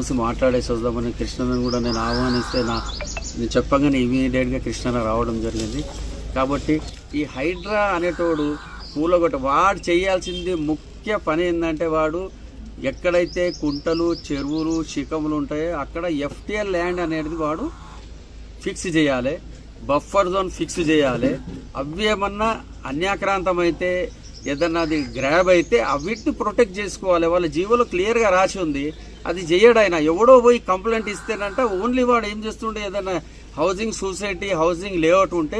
కలిసి మాట్లాడేసి వద్దామని కృష్ణను కూడా నేను ఆహ్వానిస్తే నేను చెప్పగానే ఇమీడియట్గా కృష్ణ రావడం జరిగింది. కాబట్టి ఈ హైడ్రా అనేటోడు కూలగొట్ట వాడు చేయాల్సింది ముఖ్య పని ఏంటంటే, వాడు ఎక్కడైతే కుంటలు చెరువులు శిఖములు ఉంటాయో అక్కడ ఎఫ్టీఎల్ ల్యాండ్ అనేది వాడు ఫిక్స్ చేయాలి, బఫర్ జోన్ ఫిక్స్ చేయాలి. అవి ఏమన్నా అన్యాక్రాంతం అయితే ఏదన్నా అది గ్రాబ్ అయితే అవిటిని ప్రొటెక్ట్ చేసుకోవాలి. వాళ్ళ జీవోలో క్లియర్గా రాసి ఉంది, అది చేయడు. ఆయన ఎవడో పోయి కంప్లైంట్ ఇస్తేనంట ఓన్లీ వాడు ఏం చేస్తుండే, ఏదైనా హౌసింగ్ సొసైటీ హౌసింగ్ లేఅవుట్ ఉంటే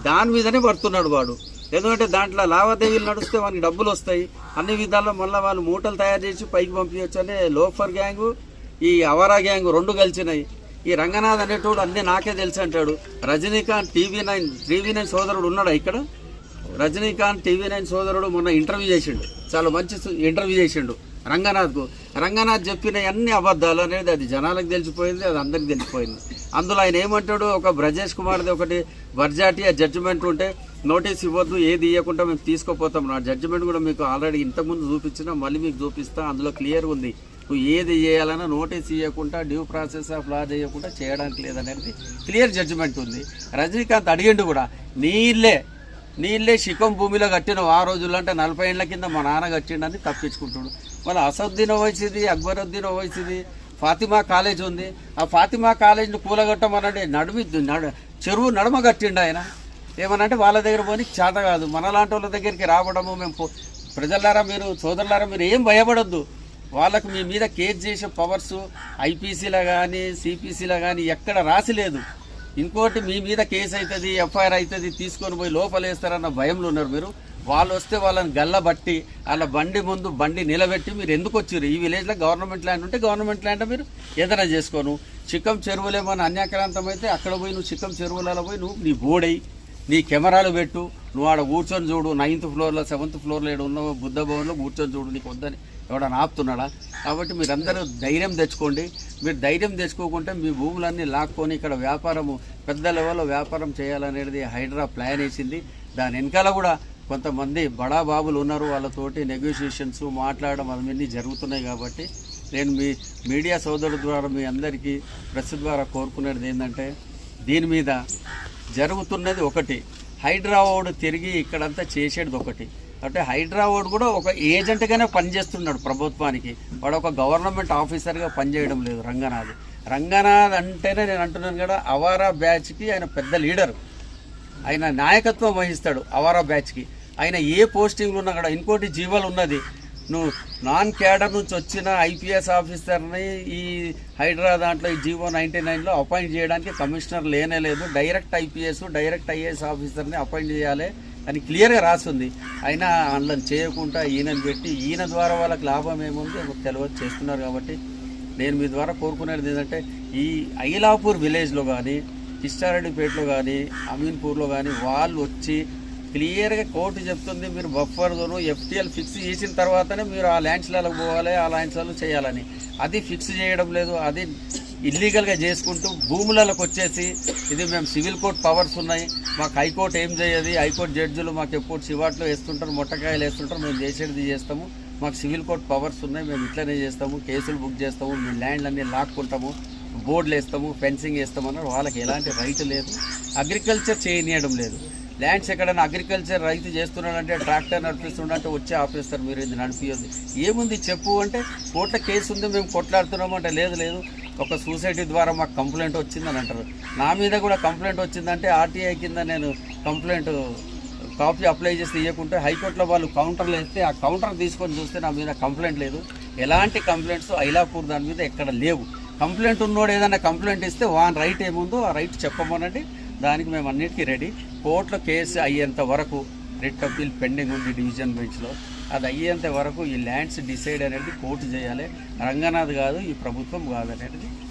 దాని మీదనే పడుతున్నాడు వాడు. ఎందుకంటే దాంట్లో లావాదేవీలు నడిస్తే వానికి డబ్బులు వస్తాయి, అన్ని విధాల్లో మళ్ళీ వాళ్ళు మూటలు తయారు చేసి పైకి పంపించవచ్చు అనే లోఫర్ గ్యాంగు ఈ అవరా గ్యాంగు రెండు కలిసినాయి. ఈ రంగనాథ్ అనేటోడు అన్నీ నాకే తెలుసు అంటాడు. రజనీకాంత్ టీవీ9 సోదరుడు ఉన్నాడు ఇక్కడ. రజనీకాంత్ టీవీ9 సోదరుడు మొన్న ఇంటర్వ్యూ చేసిండు, చాలా మంచి ఇంటర్వ్యూ చేసిండు రంగనాథ్కు. రంగనాథ్ చెప్పిన అన్ని అబద్ధాలు అనేది అది జనాలకు తెలిసిపోయింది, అది అందరికి తెలిసిపోయింది. అందులో ఆయన ఏమంటాడు, ఒక బ్రజేష్ కుమార్ది ఒకటి వర్జాటి ఆ జడ్జిమెంట్ ఉంటే నోటీస్ ఇవ్వద్దు, ఏది ఇవ్వకుండా మేము తీసుకుపోతాం. నా జడ్జిమెంట్ కూడా మీకు ఆల్రెడీ ఇంతకుముందు చూపించినా మళ్ళీ మీకు చూపిస్తా, అందులో క్లియర్ ఉంది. నువ్వు ఏది చేయాలన్నా నోటీస్ ఇవ్వకుండా డ్యూ ప్రాసెస్ ఆఫ్ లా చేయకుండా చేయడానికి లేదనేది క్లియర్ జడ్జిమెంట్ ఉంది. రజనీకాంత్ అడిగిండు కూడా, నీళ్ళే శిఖం భూమిలో కట్టిన ఆ రోజుల్లో అంటే 40 ఏళ్ల కింద మా నాన్న కట్టిండని తప్పించుకుంటాడు. మళ్ళీ అసదుద్దీన్ ఓవైసీది, అక్బరుద్దీన్ ఓవైసీది ఫాతిమా కాలేజ్ ఉంది, ఆ ఫాతిమా కాలేజ్ని కూలగొట్టమనండి చెరువు నడుమ కట్టిండు ఆయన. ఏమనంటే వాళ్ళ దగ్గర పోనీ చేత కాదు, మనలాంటి వాళ్ళ దగ్గరికి రావడము. మేము ప్రజలారా, మీరు సోదరులారా, మీరు ఏం భయపడొద్దు. వాళ్ళకు మీ మీద కేసు చేసే పవర్స్ ఐపీసీలో కానీ సిపిసిలో కానీ ఎక్కడ రాసి లేదు. ఇంకోటి మీ మీద కేసు అవుతుంది, ఎఫ్ఐఆర్ అవుతుంది, తీసుకొని పోయి లోపలేస్తారన్న భయంలో ఉన్నారు మీరు. వాళ్ళు వస్తే వాళ్ళని గల్లబట్టి వాళ్ళ బండి నిలబెట్టి మీరు ఎందుకు వచ్చారు? ఈ విలేజ్లో గవర్నమెంట్ ల్యాండ్ ఉంటే గవర్నమెంట్ ల్యాండ్ మీరు ఏదైనా చేసుకోను. చిక్కం చెరువులేమన్నా అన్యాక్రాంతం అయితే అక్కడ పోయి నువ్వు చిక్కం చెరువులలో పోయి నువ్వు నీ బోడై నీ కెమెరాలు పెట్టు, నువ్వు ఆడ కూర్చొని చూడు. 9th ఫ్లోర్లో 7th ఫ్లోర్లో ఏడు ఉన్న బుద్ధ భవన్లో కూర్చొని చూడు. నీకు వద్దని ఎవడన్నా ఆపుతున్నాడా? కాబట్టి మీరందరూ ధైర్యం తెచ్చుకోండి. మీరు ధైర్యం తెచ్చుకోకుంటే మీ భూములన్నీ లాక్కొని ఇక్కడ వ్యాపారము పెద్ద లెవెల్లో వ్యాపారం చేయాలనేది హైడ్రా ప్లాన్ వేసింది. దాని వెనకాల కూడా కొంతమంది బడా బాబులు ఉన్నారు, వాళ్ళతోటి నెగోషియేషన్స్ మాట్లాడడం అవన్నీ జరుగుతున్నాయి. కాబట్టి నేను మీ మీడియా సోదరుల ద్వారా మీ అందరికీ ప్రెస్ ద్వారా కోరుకునేది ఏంటంటే, దీని మీద జరుగుతున్నది ఒకటి, హైడ్రావాడు తిరిగి ఇక్కడంతా చేసేది ఒకటి. అంటే హైడ్రావాడు కూడా ఒక ఏజెంట్గానే పనిచేస్తున్నాడు ప్రభుత్వానికి, వాడు ఒక గవర్నమెంట్ ఆఫీసర్గా పనిచేయడం లేదు. రంగనాథ్ అంటేనే నేను అంటున్నాను కదా, అవారా బ్యాచ్కి ఆయన పెద్ద లీడర్, ఆయన నాయకత్వం వహిస్తాడు అవారా బ్యాచ్కి. ఆయన ఏ పోస్టింగ్లు ఉన్నా కూడా, ఇంకోటి జీవోలు ఉన్నది, నువ్వు నాన్ క్యాడర్ నుంచి వచ్చిన ఐపీఎస్ ఆఫీసర్ని ఈ హైడ్రా దాంట్లో ఈ జీవో 99లో అపాయింట్ చేయడానికి కమిషనర్ లేదు. డైరెక్ట్ ఐపీఎస్ డైరెక్ట్ ఐఏఎస్ ఆఫీసర్ని అపాయింట్ చేయాలి అని క్లియర్గా రాస్తుంది. అయినా అందులో చేయకుండా ఈయనని పెట్టి ఈయన ద్వారా వాళ్ళకి లాభం ఏముంది తెలియదు చేస్తున్నారు. కాబట్టి నేను మీ ద్వారా కోరుకునేది ఏంటంటే, ఈ ఐలాపూర్ విలేజ్లో కానీ కిష్టారెడ్డిపేటలో కానీ అమీన్పూర్లో కానీ వాళ్ళు వచ్చి క్లియర్గా కోర్టు చెప్తుంది, మీరు బఫర్ జోను ఎఫ్టీఎల్ ఫిక్స్ చేసిన తర్వాతనే మీరు ఆ ల్యాండ్స్లలో పోవాలి, ఆ ల్యాండ్స్లలో చేయాలని. అది ఫిక్స్ చేయడం లేదు, అది ఇల్లీగల్గా చేసుకుంటూ భూములకు వచ్చేసి ఇది మేము సివిల్ కోర్ట్ పవర్స్ ఉన్నాయి, మాకు హైకోర్టు ఏం చేయదు, హైకోర్టు జడ్జిలు మాకు ఎప్పుడు చివాట్లో వేస్తుంటారు, మొట్టకాయలు వేస్తుంటారు, మేము చేసేది చేస్తాము, మాకు సివిల్ కోర్ట్ పవర్స్ ఉన్నాయి, మేము ఇట్లనే చేస్తాము, కేసులు బుక్ చేస్తాము, మేము ల్యాండ్లన్నీ లాక్కుంటాము, బోర్డులు వేస్తాము, ఫెన్సింగ్ వేస్తామన్నారు. వాళ్ళకి ఎలాంటి రైట్ లేదు, అగ్రికల్చర్ చేయనీయడం లేదు. ల్యాండ్స్ ఎక్కడైనా అగ్రికల్చర్ రైతు చేస్తున్నాడంటే, ట్రాక్టర్ నడిపిస్తున్నాడంటే వచ్చి ఆపేస్తారు, మీరు ఇది నడిపియొద్దు. ఏముంది చెప్పు అంటే, కోర్టులో కేసు ఉంది, మేము కొట్లాడుతున్నాము అంటే లేదు ఒక సొసైటీ ద్వారా మాకు కంప్లైంట్ వచ్చిందని అంటారు. నా మీద కూడా కంప్లైంట్ వచ్చిందంటే ఆర్టీఐ కింద నేను కంప్లైంట్ కాపీ అప్లై చేసి ఇవ్వకుంటే హైకోర్టులో వాళ్ళు కౌంటర్లు వేస్తే ఆ కౌంటర్ తీసుకొని చూస్తే నా మీద కంప్లైంట్ లేదు. ఎలాంటి కంప్లైంట్స్ ఐలాపూర్ దాని మీద ఎక్కడ లేవు. కంప్లైంట్ ఉన్నోడు ఏదైనా కంప్లైంట్ ఇస్తే వాన్ రైట్ ఏముందో ఆ రైట్ చెప్పమనండి, దానికి మేము అన్నిటికీ రెడీ. కోర్టులో కేసు అయ్యేంత వరకు రిట్ అప్పీల్ పెండింగ్ ఉంది డివిజన్ బెంచ్లో, అది అయ్యేంత వరకు ఈ ల్యాండ్స్ డిసైడ్ అనేది కోర్టు చేయాలి, రంగనాథ్ కాదు, ఈ ప్రభుత్వం కాదు అనేది